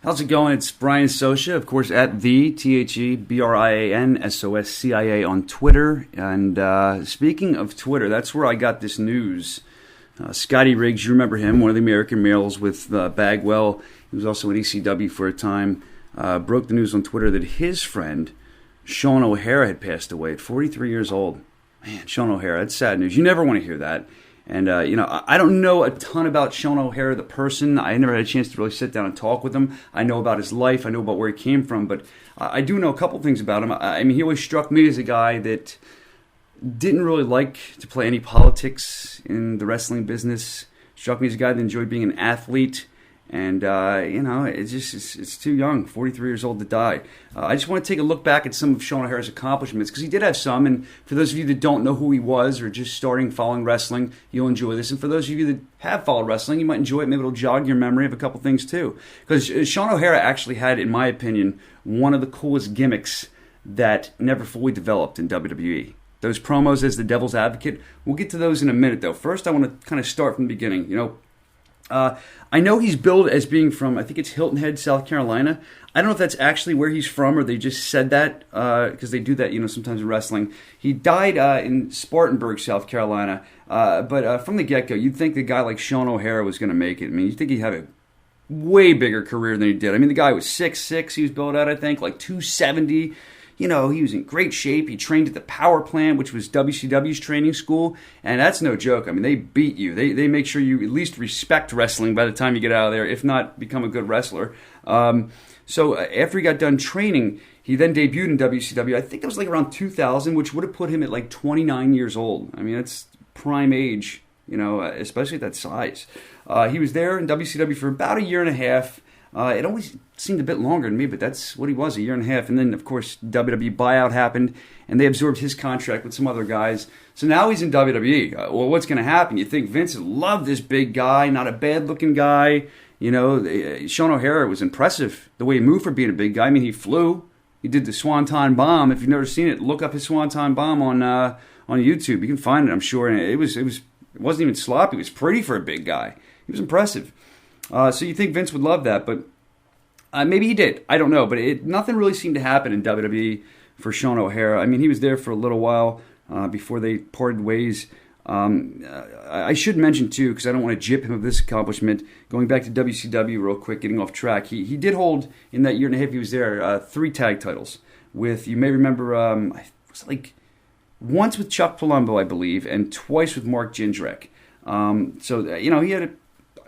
How's it going? It's Brian Soscia, of course, at the TheBriansoscia on Twitter. And speaking of Twitter, that's where I got this news. Scotty Riggs, you remember him, one of the American males with Bagwell. He was also at ECW for a time. Broke the news on Twitter that his friend, Sean OHaire, had passed away at 43 years old. Man, Sean OHaire, that's sad news. You never want to hear that. And, I don't know a ton about Sean OHaire, the person. I never had a chance to really sit down and talk with him. I know about his life. I know about where he came from. But I do know a couple things about him. I mean, he always struck me as a guy that didn't really like to play any politics in the wrestling business. Struck me as a guy that enjoyed being an athlete. And, it's too young, 43 years old to die. I just want to take a look back at some of Sean OHaire's accomplishments, because he did have some. And for those of you that don't know who he was or just starting following wrestling, you'll enjoy this. And for those of you that have followed wrestling, you might enjoy it. Maybe it'll jog your memory of a couple things, too. Because Sean OHaire actually had, in my opinion, one of the coolest gimmicks that never fully developed in WWE. Those promos as the Devil's Advocate, we'll get to those in a minute, though. First, I want to kind of start from the beginning. I know he's billed as being from, I think it's Hilton Head, South Carolina. I don't know if that's actually where he's from or they just said that because they do that, sometimes in wrestling. He died in Spartanburg, South Carolina. But from the get-go, you'd think a guy like Sean OHaire was going to make it. I mean, you'd think he'd have a way bigger career than he did. I mean, the guy was 6'6", he was billed out, I think, like 270. He was in great shape. He trained at the Power Plant, which was WCW's training school. And that's no joke. I mean, they beat you. They make sure you at least respect wrestling by the time you get out of there, if not become a good wrestler. So after he got done training, he then debuted in WCW. I think it was like around 2000, which would have put him at like 29 years old. I mean, that's prime age, especially at that size. He was there in WCW for about a year and a half. It always seemed a bit longer than me, but that's what he was, a year and a half. And then, of course, WWE buyout happened, and they absorbed his contract with some other guys. So now he's in WWE. Well, what's going to happen? You think Vince loved this big guy, not a bad-looking guy. Sean OHaire was impressive, the way he moved for being a big guy. I mean, he flew. He did the Swanton Bomb. If you've never seen it, look up his Swanton Bomb on YouTube. You can find it, I'm sure. And it wasn't even sloppy. It was pretty for a big guy. He was impressive. So you think Vince would love that, but maybe he did. I don't know, but nothing really seemed to happen in WWE for Sean OHaire. I mean, he was there for a little while before they parted ways. I should mention, too, because I don't want to jip him of this accomplishment, going back to WCW real quick, getting off track, he did hold, in that year and a half he was there, 3 tag titles with, you may remember, was it like once with Chuck Palumbo, I believe, and twice with Mark Jindrak. He had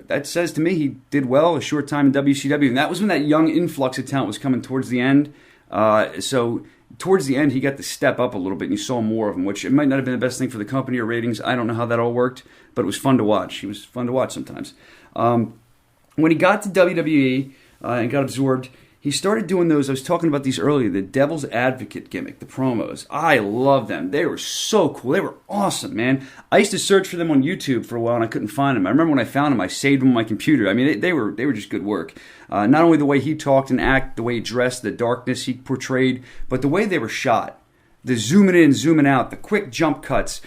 that says to me he did well a short time in WCW, and that was when that young influx of talent was coming towards the end. So towards the end, he got to step up a little bit, and you saw more of him, which it might not have been the best thing for the company or ratings. I don't know how that all worked, but it was fun to watch. He was fun to watch sometimes. When he got to WWE and got absorbed, he started doing those, I was talking about these earlier, the Devil's Advocate gimmick, the promos. I love them. They were so cool. They were awesome, man. I used to search for them on YouTube for a while, and I couldn't find them. I remember when I found them, I saved them on my computer. I mean, they were just good work. Not only the way he talked and acted, the way he dressed, the darkness he portrayed, but the way they were shot. The zooming in, zooming out, the quick jump cuts,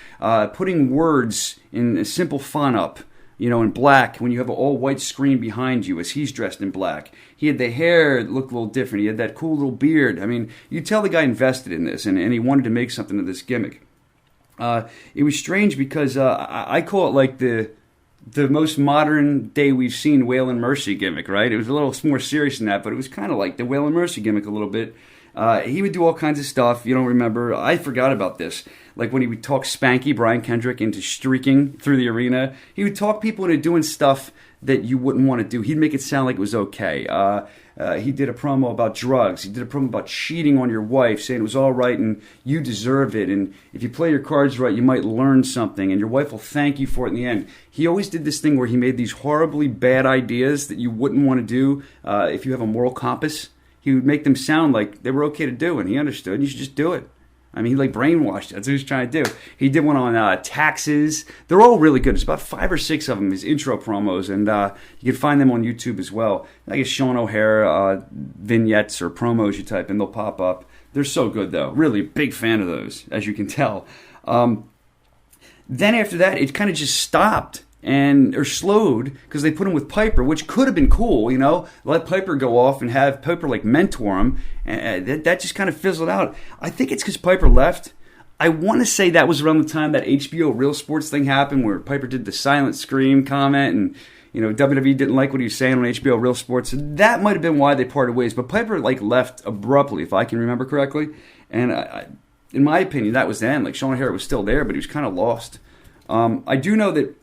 putting words in a simple font up, in black when you have an all-white screen behind you as he's dressed in black. He had the hair that looked a little different. He had that cool little beard. I mean, you tell the guy invested in this, and he wanted to make something of this gimmick. It was strange because I call it like the most modern day we've seen Wail and Mercy gimmick, right? It was a little more serious than that, but it was kind of like the Wail and Mercy gimmick a little bit. He would do all kinds of stuff. You don't remember. I forgot about this. Like when he would talk Spanky, Brian Kendrick, into streaking through the arena. He would talk people into doing stuff that you wouldn't want to do. He'd make it sound like it was okay. He did a promo about drugs. He did a promo about cheating on your wife, saying it was all right and you deserve it. And if you play your cards right, you might learn something. And your wife will thank you for it in the end. He always did this thing where he made these horribly bad ideas that you wouldn't want to do if you have a moral compass. He would make them sound like they were okay to do, and he understood. You should just do it. I mean, he like brainwashed. That's what he was trying to do. He did one on taxes. They're all really good. There's about 5 or 6 of them, his intro promos, and you can find them on YouTube as well. I guess Sean OHaire vignettes or promos you type in, they'll pop up. They're so good, though. Really a big fan of those, as you can tell. Then after that, it kind of just stopped. or slowed because they put him with Piper, which could have been cool, let Piper go off and have Piper like mentor him, and that just kind of fizzled out. I think it's because Piper left. I want to say that was around the time that HBO Real Sports thing happened, where Piper did the silent scream comment, and WWE didn't like what he was saying on HBO Real Sports. So that might have been why they parted ways. But Piper left abruptly, if I can remember correctly. And in my opinion, that was the end. Sean O'Haire was still there, but he was kind of lost. I do know that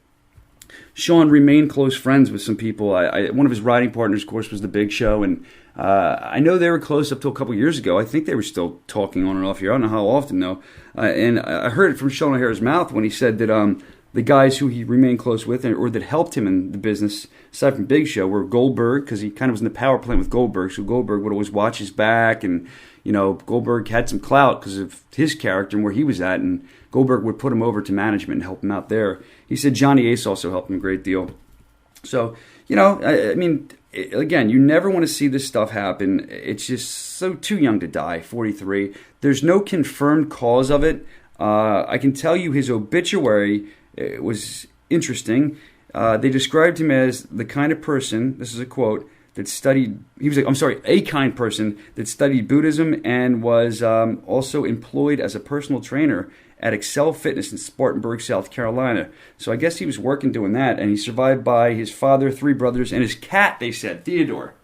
Sean remained close friends with some people. One of his writing partners, of course, was The Big Show, and I know they were close up till a couple years ago. I think they were still talking on and off here. I don't know how often, though. And I heard it from Sean O'Haire's mouth when he said that the guys who he remained close with or that helped him in the business, aside from Big Show, were Goldberg, because he kind of was in the power plant with Goldberg, so Goldberg would always watch his back, and Goldberg had some clout because of his character and where he was at, and Goldberg would put him over to management and help him out there. He said Johnny Ace also helped him a great deal. So, again, you never want to see this stuff happen. It's just so too young to die, 43. There's no confirmed cause of it. I can tell you his obituary was interesting. They described him as the kind of person, this is a quote, that studied, a kind person that studied Buddhism and was also employed as a personal trainer at Excel Fitness in Spartanburg, South Carolina. So I guess he was working doing that, and he's survived by his father, 3 brothers, and his cat, they said, Theodore.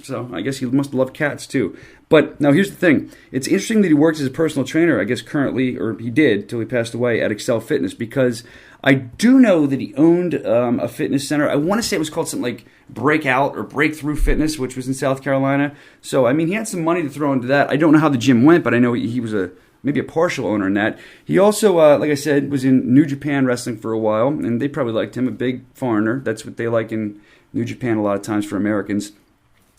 So I guess he must love cats too. But now here's the thing. It's interesting that he works as a personal trainer, I guess currently, or he did till he passed away, at Excel Fitness, because I do know that he owned a fitness center. I want to say it was called something like Breakout or Breakthrough Fitness, which was in South Carolina. So, he had some money to throw into that. I don't know how the gym went, but I know he was maybe a partial owner in that. He also, like I said, was in New Japan Wrestling for a while, and they probably liked him, a big foreigner. That's what they like in New Japan a lot of times for Americans.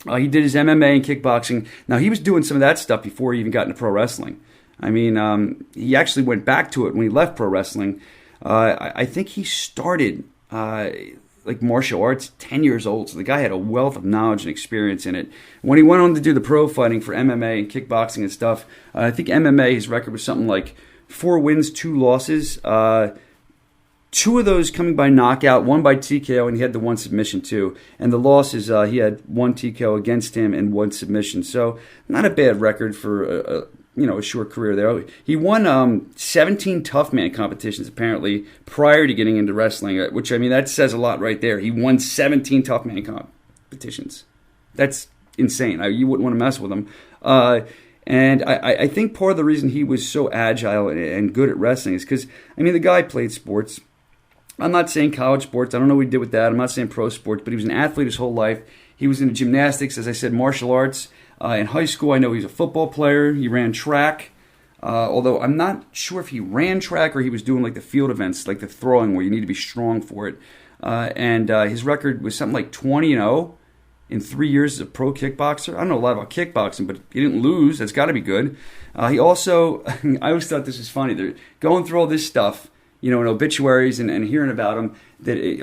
He did his MMA and kickboxing. Now, he was doing some of that stuff before he even got into pro wrestling. He actually went back to it when he left pro wrestling. I think he started martial arts 10 years old, so the guy had a wealth of knowledge and experience in it. When he went on to do the pro fighting for MMA and kickboxing and stuff, I think MMA, his record was something like 4 wins, 2 losses. 2 of those coming by knockout, 1 by TKO, and he had the 1 submission too. And the losses, he had 1 TKO against him and 1 submission. So not a bad record for a short career there. He won 17 tough man competitions apparently prior to getting into wrestling, which that says a lot right there. He won 17 tough man competitions. That's insane. You wouldn't want to mess with him. And I think part of the reason he was so agile and good at wrestling is because the guy played sports. I'm not saying college sports. I don't know what he did with that. I'm not saying pro sports, but he was an athlete his whole life. He was into gymnastics, as I said, martial arts. In high school, I know he was a football player. He ran track, although I'm not sure if he ran track or he was doing the field events, like the throwing, where you need to be strong for it. And his record was something like 20-0 in 3 years as a pro kickboxer. I don't know a lot about kickboxing, but he didn't lose. That's got to be good. He also, I always thought this was funny. They're going through all this stuff, in obituaries and hearing about him,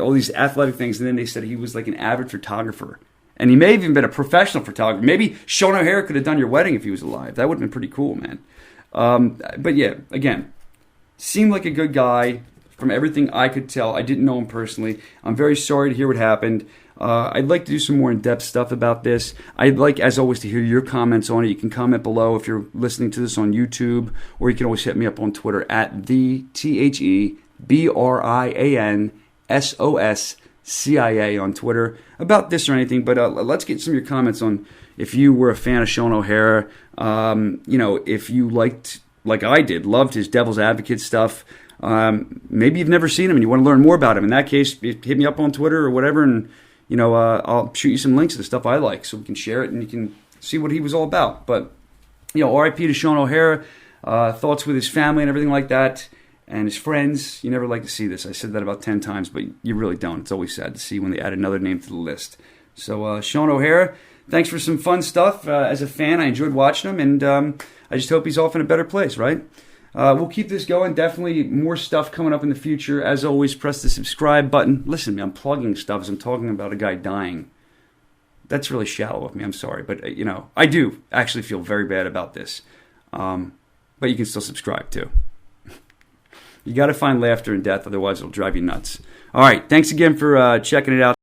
all these athletic things, and then they said he was an avid photographer. And he may have even been a professional photographer. Maybe Sean O'Haire could have done your wedding if he was alive. That would have been pretty cool, man. But yeah, again, seemed like a good guy from everything I could tell. I didn't know him personally. I'm very sorry to hear what happened. I'd like to do some more in-depth stuff about this. I'd like, as always, to hear your comments on it. You can comment below if you're listening to this on YouTube, or you can always hit me up on Twitter at TheBrianSoscia on Twitter about this or anything. But let's get some of your comments on if you were a fan of Sean O'Haire. If you liked, like I did, loved his Devil's Advocate stuff. Maybe you've never seen him and you want to learn more about him. In that case, hit me up on Twitter or whatever, and I'll shoot you some links to the stuff I like so we can share it and you can see what he was all about. But R.I.P. to Sean O'Haire. Thoughts with his family and everything like that, and his friends. You never like to see this. I said that about 10 times, but you really don't. It's always sad to see when they add another name to the list. So Sean O'Haire, thanks for some fun stuff. As a fan, I enjoyed watching him, and I just hope he's off in a better place, right? We'll keep this going. Definitely more stuff coming up in the future. As always, press the subscribe button. Listen, I'm plugging stuff as I'm talking about a guy dying. That's really shallow of me. I'm sorry. But, I do actually feel very bad about this. But you can still subscribe, too. You got to find laughter in death, otherwise it'll drive you nuts. All right, thanks again for checking it out.